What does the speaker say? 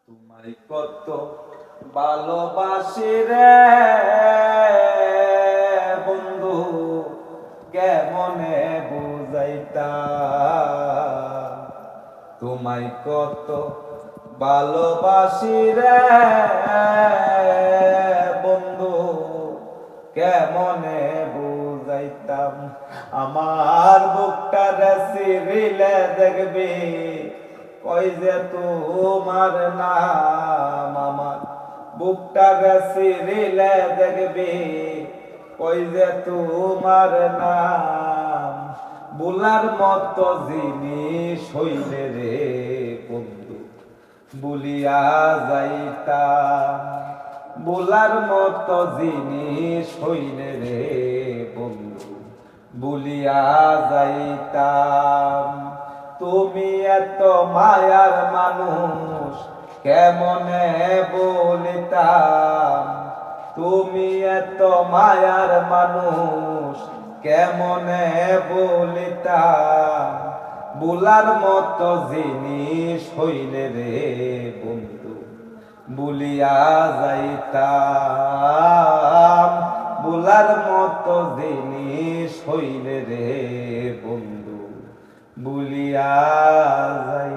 তোমায় কত ভালোবাসি রে বন্ধু, কেমনে বুঝাইতা। তোমায় কত ভালোবাসি রে বন্ধু, কেমনে বুঝাইতাম। আমার বুকটা সিরিলে দেখবি, কই যে তোমার নাম। আমার বুকটা সিরিলে দেখবি, কই যে তোমার নাম। বুলার মতো জিনিস হইলে রে বন্ধু, বুলিয়া যাইতাম। বুলার মতো জিনিস হইলে রে বন্ধু, বুলিয়া যাইতাম। তুমি এত মায়ার মানুষ, কেমনে বলিতাম। তুমি এত মায়ার মানুষ, কেমনে বলিতাম। বুলার মতো জিনিস হইলে রে বন্ধু, বুলিয়া যাইতাম। বুলার মতো জিনিস হইলে রে বন্ধু, বুলিয়া যাই।